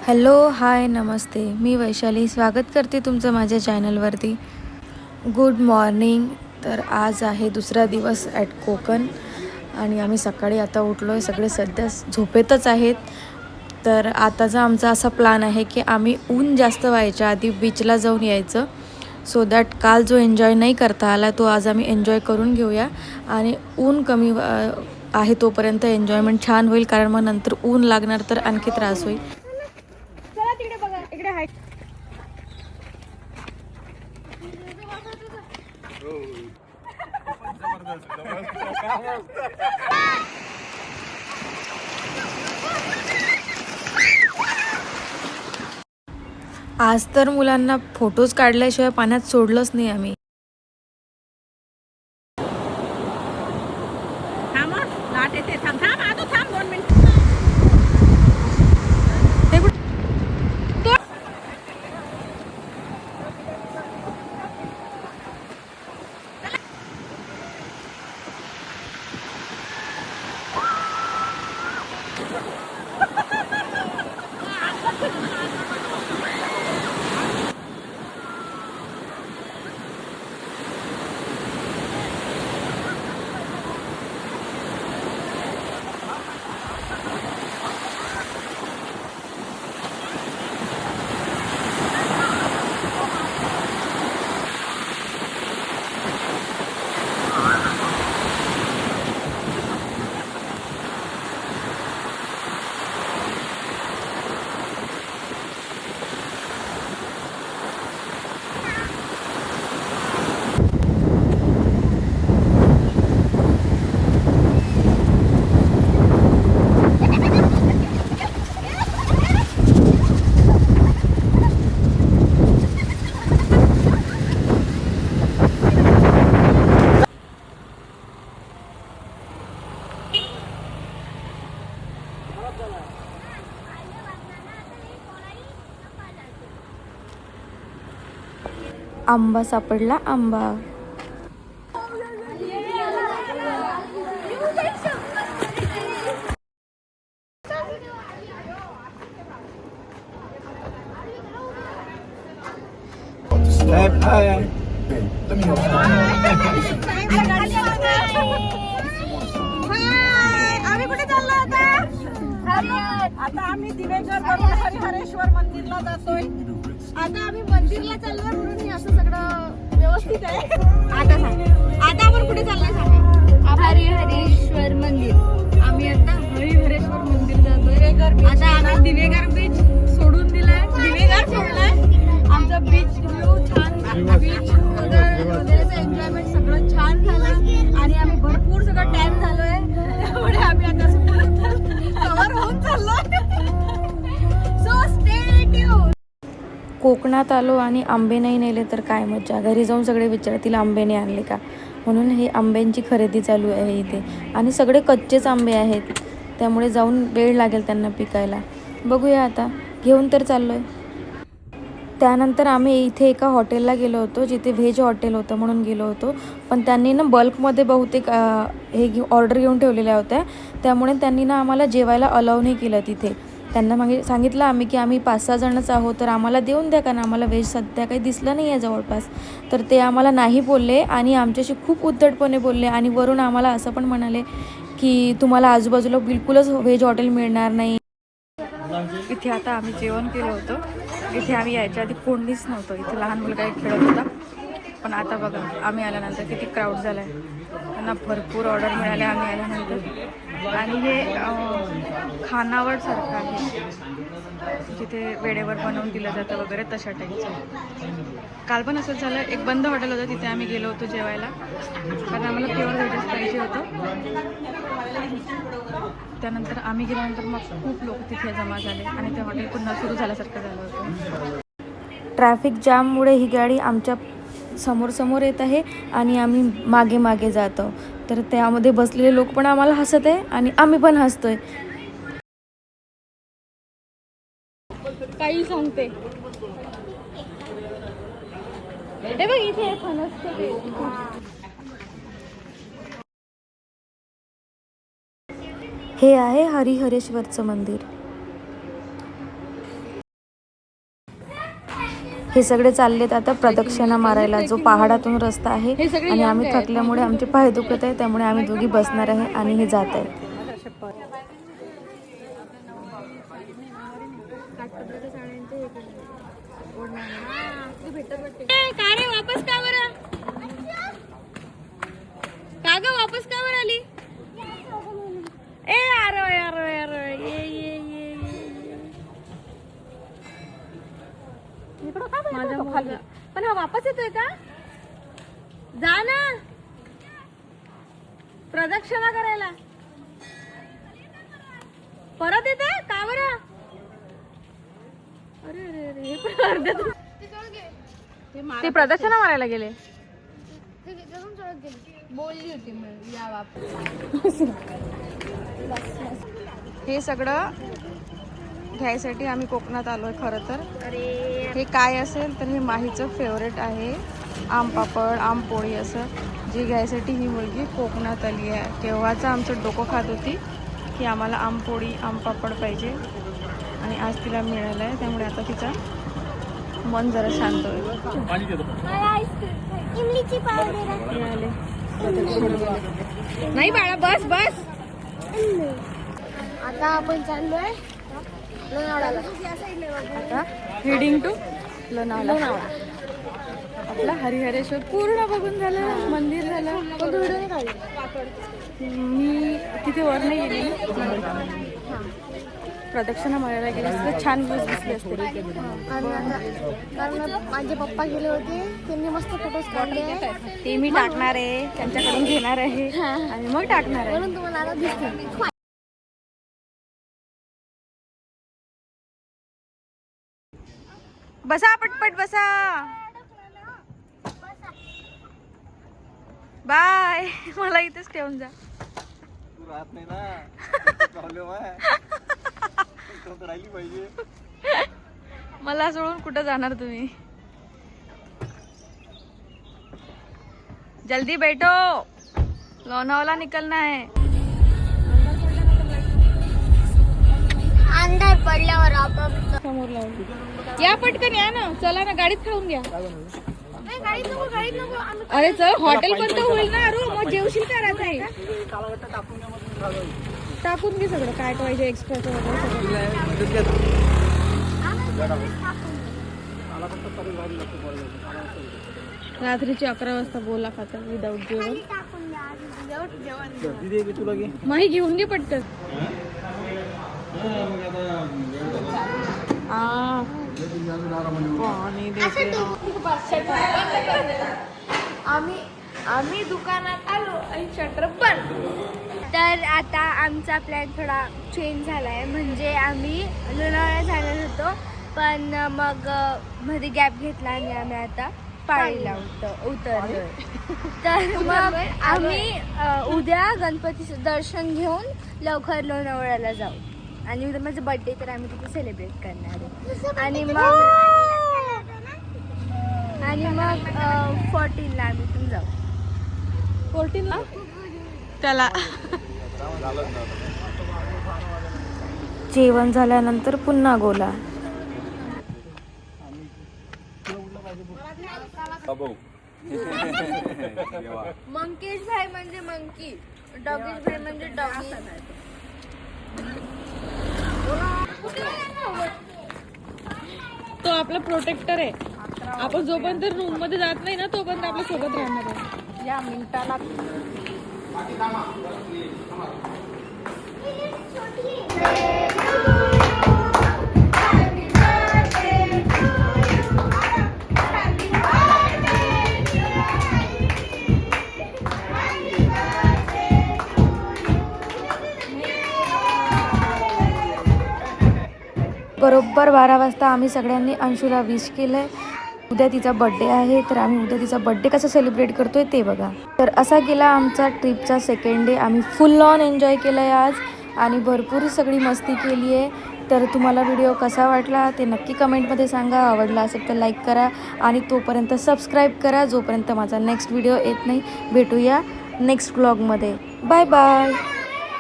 Hello, हाय, नमस्ते. मी वैशाली स्वागत करते तुमचं माझ्या चॅनलवरती. Good morning. तर आज आहे दुसरा दिवस ॲट कोकण आणि आम्ही सकाळी आता उठलो आहे. सगळे सध्या झोपेतच आहेत. तर आताचा आमचा असा प्लॅन आहे की आम्ही ऊन जास्त व्हायच्या आधी बीचला जाऊन यायचं, सो दॅट काल जो एन्जॉय नाही करता आला तो आज आम्ही एन्जॉय करून घेऊया आणि ऊन कमी आहे तोपर्यंत एन्जॉयमेंट छान होईल, कारण मग नंतर ऊन लागणार तर आणखी त्रास होईल. इकडे आहे. आज तर मुलांना फोटोज काढल्याशिवाय पाण्यात सोडलंच नाही आम्ही. थांब लाट येते. थांब थांब आता थांब 2 मिनिट. आंबा सापडला, आंबा. आम्ही कुठे चाललो आता आम्ही दिवेघर वरून हरिहरेश्वर मंदिरला जातोय. आता आम्ही मंदिरला चाललोय म्हणून हे असं सगळं व्यवस्थित आहे. आता सांग, आता आपण कुठे चाललोय सांगा. हरिहरेश्वर मंदिर. आम्ही आता हरिहरेश्वर मंदिर जातोय. आता आम्ही दिवेघर बीच सोडून दिलाय. दिवेघर सोडलाय. आमचा बीच व्ह्यू छान, बीच वगैरेचं एन्जॉयमेंट सगळं छान झालं आणि आम्ही भरपूर सगळं टॅन झालोय. त्यामुळे आम्ही आता कव्हर होऊन चाललोय. So stay tune. कोकणात आलो आणि आंबे नाही नेले तर काय मजा. घरी जाऊन सगळे विचारतील आंबे नाही आणले का, म्हणून हे आंब्यांची खरेदी चालू आहे इथे. आणि सगळे कच्चेच आंबे आहेत, त्यामुळे जाऊन वेळ लागेल त्यांना पिकायला. बघूया आता, घेऊन तर चाललो आहे. त्यानंतर आम्ही इथे एका हॉटेलला गेलो होतो, जिथे व्हेज हॉटेल होतं म्हणून गेलो होतो. पण त्यांनी ना बल्कमध्ये बहुतेक ऑर्डर घेऊन ठेवलेल्या होत्या, त्यामुळे त्यांनी ना आम्हाला जेवायला अलाव नाही केलं तिथे. त्यांना सांगितलं आम्ही की आम्ही 5-6 जणच आहोत, तर आम्हाला देऊन द्या, कारण आम्हाला व्हेज सध्या काही दिसलं नाही आहे जवळपास. तर ते आम्हाला नाही बोलले आणि आमच्याशी खूप उद्धटपणे बोलले आणि वरून आम्हाला असं पण म्हणाले की तुम्हाला आजूबाजूला बिलकुलच व्हेज हॉटेल मिळणार नाही. इथे आता आम्ही जेवण केलं होतं. इथे आम्ही यायच्या आधी कोणीच नव्हतं. इथे लहान मुलगा एक खेळत होता. पण आता बघा आम्ही आल्यानंतर किती क्राऊड झाला आहे. त्यांना भरपूर ऑर्डर मिळाल्या आम्ही आल्यानंतर. आणि हे खानावळ सारखं आहे, जिथे वेळेवर बनवून दिलं जातं वगैरे तशा टाईपचं. काल पण असंच झालं. एक बंद हॉटेल होतं, तिथे आम्ही गेलो होतो जेवायला, कारण आम्हाला प्युअर व्हेजच पाहिजे होतं. त्यानंतर आम्ही गेल्यानंतर मग खूप लोक तिथे जमा झाले आणि ते हॉटेल पुन्हा सुरू झाल्यासारखं झालं होतं. ट्रॅफिक जाममुळे ही गाडी आमच्या समोर येत आहे आणि आम्ही मागे मागे जातो. तर त्यामध्ये बसलेले लोक पण आम्हाला हसत आहे आणि आम्ही पण हसतोय. काही सांगते. हे बघ इथे हे आहे हरिहरेश्वरचं मंदिर. हे सगळे चाललेत आता प्रदक्षिणा मारायला, जो पहाडातून रस्ता आहे. आणि आम्ही थकल्यामुळे आमचे पाय दुखत आहे, त्यामुळे आम्ही दोघी बसणार आहे आणि हे जात आहे. का रे वापस का बरं? का ग वापस का बरं आली? ए यार यार यार ये माझा मुलगा पण हा वापस येतोय का? जा ना प्रदक्षिणा करायला. परत येते का बरं? अरे अरे अरे हे पण अर्ध्यातून ते प्रदक्षिणा मारायला गेले. बोलली होती मी या वापस. हे सगळं घ्यायसाठी आम्ही कोकणात आलोय. खरं तर हे काय असेल तर हे माहीचं फेवरेट आहे, आम पापड, आम पोळी. असं जे घ्यायसाठी ही मुलगी कोकणात आली आहे. केव्हाच आमचं डोकं खात होती की आम्हाला आम पोळी, आम पापड पाहिजे, आणि आज तिला मिळालं आहे. त्यामुळे आता तिचा मन जरा शांत होईल. इमलीची पावडर नाही बाळा बस बस. आता आपण चाललोय लोणावळ्याला. आता हेडिंग टू लोणावळा. आपला हरिहरेश्वर पूर्ण बघून झालं, मंदिर झालं. पण तू व्हिडिओ नाही काढली. मी तिथे वर नाही गेली, प्रदक्षिणा मारायला गेली असते, छान बसली असते. कारण माझे पप्पा गेले होते, त्यांनी मस्त फोटोज काढले. ते मी टाकणार आहे, त्यांच्याकडून घेणार आहे आणि मग टाकणार आहे. म्हणून तुम्हाला आता दिसते. बसा पटपट बसा. बाय. मला इथेच ठेवून जा. राहत नाही ना, प्रॉब्लेम आहे. राहिली पाहिजे. मला सोडून कुठं जाणार तुम्ही? जल्दी बैठो, लोणावळा निकलना है. अंधार पडल्यावर आपण समोर लावून या, पटकन या ना. चला ना, गाडीत खाऊन घ्या. गाडीत नको अरे चल, हॉटेल पण तर होईल ना. अरू मग जेवशील का रात्री? टाकून घे सगळं काय पाहिजे एक्स्ट्राचं वगैरे सगळं. रात्रीचे 11 वाजता बोला खाता विदाऊट जेवण. माही घेऊन घे पटकन. आम्ही दुकानात आलो आणि शटर बंद. तर आता आमचा प्लॅन थोडा चेंज झाला आहे. म्हणजे आम्ही लोणावळा जाणार होतो, पण मग मध्ये गॅप घेतला आणि आम्ही आता पाळीला उतरलो. तर मग आम्ही उद्या गणपतीचं दर्शन घेऊन लवकर लोणावळ्याला जाऊ. आणि उद्या माझा बर्थडे, तर आम्ही तिथे सेलिब्रेट करणार आहे. आणि मग 14ला आम्ही इथून जाऊ. 14ला त्याला जेवण झाल्यानंतर पुन्हा गोला. मंकेश भाई म्हणजे मंकी, डॉगेश भाई म्हणजे डॉगी. तो आपला प्रोटेक्टर आहे. आपण जोपर्यंत रूम मध्ये जात नाही ना, तोपर्यंत आपल्या सोबत राहणार आहे. या मिनिटाला बरोबर 12 वाजता आम्ही सगळ्यांनी अंशूला विश केलंय. उद्या तिचा बड्डे आहे, तर आम्ही उद्या तिचा बड्डे कसा सेलिब्रेट करतोय ते बघा. तर असा गेला आमचा ट्रिपचा सेकंड डे. आम्ही फुल ऑन एन्जॉय केलं आहे आज आणि भरपूर सगळी मस्ती केली आहे. तर तुम्हाला व्हिडिओ कसा वाटला ते नक्की कमेंटमध्ये सांगा. आवडला असेल तर लाईक करा आणि तोपर्यंत सबस्क्राईब करा, जोपर्यंत माझा नेक्स्ट व्हिडिओ येत नाही. भेटूया नेक्स्ट व्लॉगमध्ये. Bye bye.